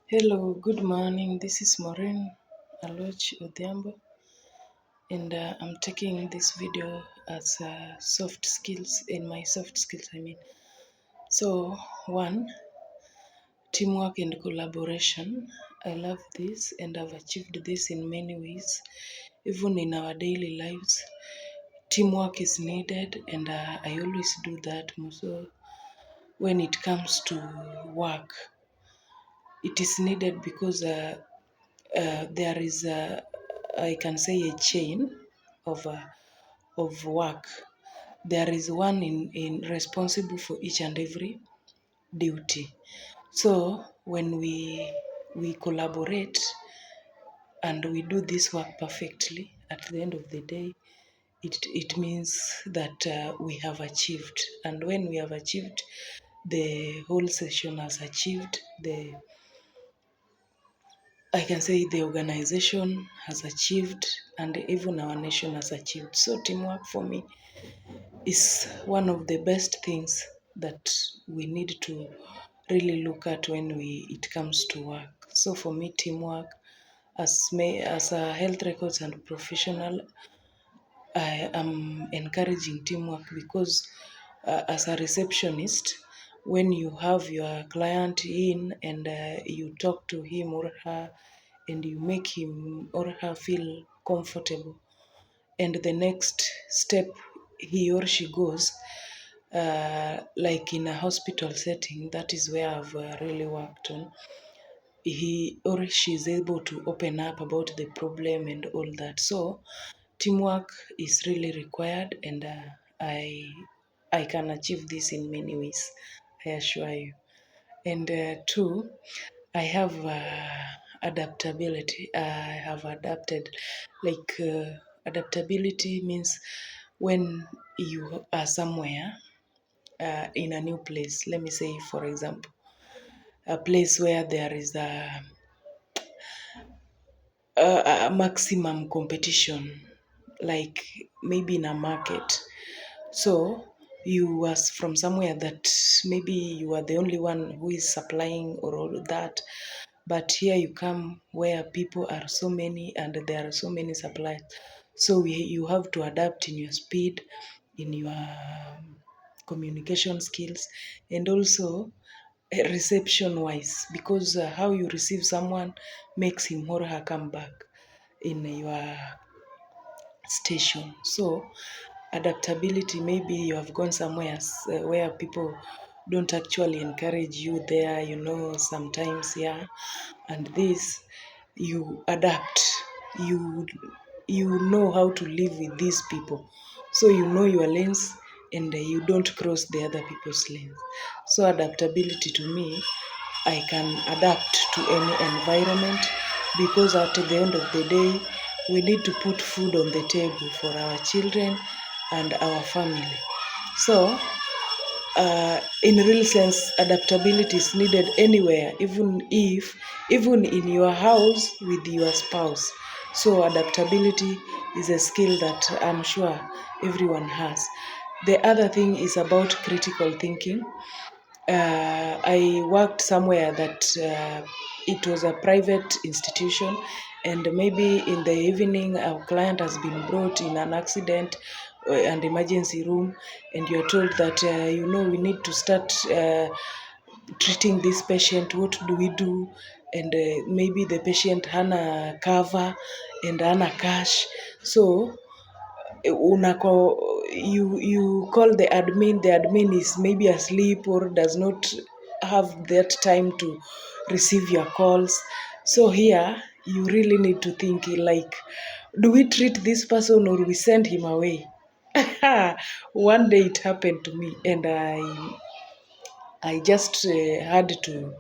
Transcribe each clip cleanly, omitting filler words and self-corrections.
Hello, good morning. This is Maureen Aloch Odhiambo, and I'm taking this video as soft skills in my soft skills. So one, teamwork and collaboration. I love this, and I've achieved this in many ways, even in our daily lives. Teamwork is needed, and I always do that. So when it comes to work, it is needed because there is I can say a chain of work. There is one in responsible for each and every duty. So when we collaborate and we do this work perfectly, at the end of the day, it means that we have achieved. And when we have achieved, the whole session has achieved, I can say the organization has achieved, and even our nation has achieved. So teamwork for me is one of the best things that we need to really look at when it comes to work. So for me, teamwork as a health records and professional, I am encouraging teamwork because as a receptionist, when you have your client in and you talk to him or her and you make him or her feel comfortable, and the next step he or she goes, like in a hospital setting, that is where I've really worked on. He or she is able to open up about the problem and all that. So teamwork is really required, and I can achieve this in many ways, I assure you. And two, I have adaptability. I have adapted. Like adaptability means when you are somewhere in a new place. Let me say, for example, a place where there is a maximum competition, like maybe in a market. So you was from somewhere that maybe you are the only one who is supplying or all that. But here you come where people are so many and there are so many suppliers. So you have to adapt in your speed, in your communication skills, and also reception wise, because how you receive someone makes him or her come back in your station. So adaptability, maybe you have gone somewhere where people don't actually encourage you there, sometimes, yeah. And this, you adapt. You you know how to live with these people. So you know your lanes, and you don't cross the other people's lanes. So adaptability to me, I can adapt to any environment, because at the end of the day, we need to put food on the table for our children and our family. So, in real sense, adaptability is needed anywhere, even in your house with your spouse. So, adaptability is a skill that I'm sure everyone has. The other thing is about critical thinking. I worked somewhere that it was a private institution, and maybe in the evening, our client has been brought in an accident and emergency room, and you're told that we need to start treating this patient. What do we do? And maybe the patient hana cover and hana cash. So you call the admin is maybe asleep or does not have that time to receive your calls. So here you really need to think, like, do we treat this person or we send him away? One day it happened to me, and I just had to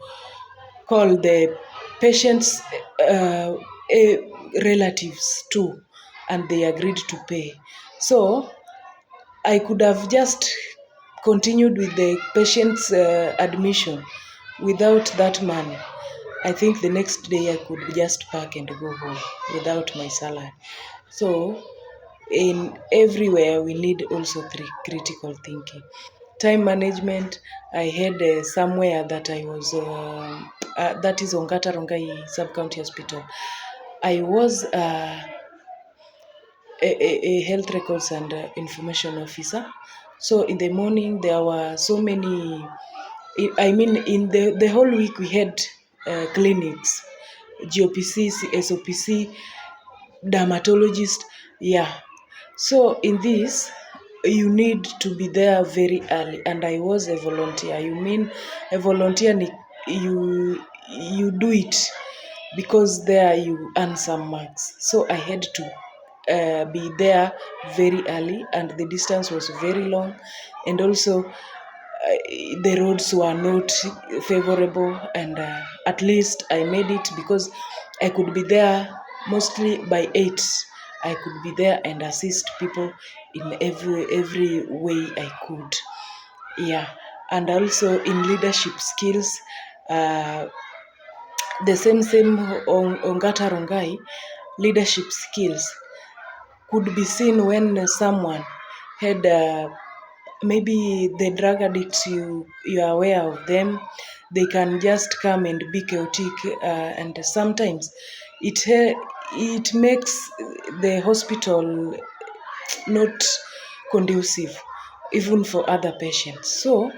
call the patient's uh, eh, relatives too, and they agreed to pay. So I could have just continued with the patient's admission without that money. I think the next day I could just pack and go home without my salary. So, in everywhere, we need also critical thinking. Time management, I had somewhere that I was that is Ongata Rongai Sub-County Hospital. I was a health records and information officer. So in the morning, there were so many, I mean, in the whole week, we had clinics, GOPC, SOPC, dermatologist. Yeah. So in this, you need to be there very early, and I was a volunteer. You mean a volunteer? You do it because there you earn some marks. So I had to be there very early, and the distance was very long, and also the roads were not favorable, and at least I made it because I could be there mostly by 8. I could be there and assist people in every way I could. Yeah, and also in leadership skills, uh, the same on Ongata Rongai, leadership skills could be seen when someone had maybe the drug addicts, you are aware of them. They can just come and be chaotic, and sometimes it makes the hospital not conducive even for other patients. So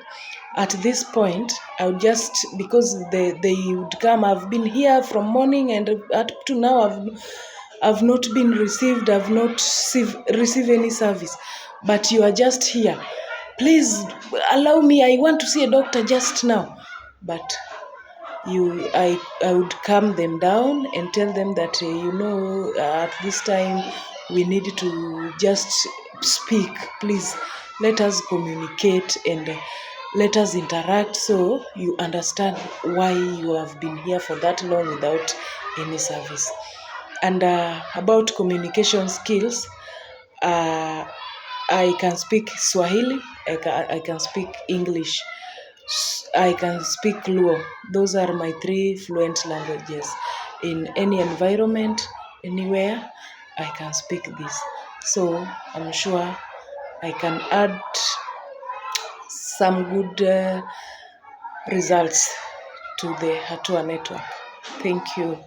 at this point, I would just, because they would come, I've been here from morning and up to now I've not been received, I've not received any service, but you are just here. Please allow me, I want to see a doctor just now. But I would calm them down and tell them that at this time we need to just speak. Please let us communicate and let us interact so you understand why you have been here for that long without any service. And about communication skills, uh, I can speak Swahili, I can speak English, I can speak Luo. Those are my 3 fluent languages. In any environment, anywhere, I can speak this. So I'm sure I can add some good results to the Hatua network. Thank you.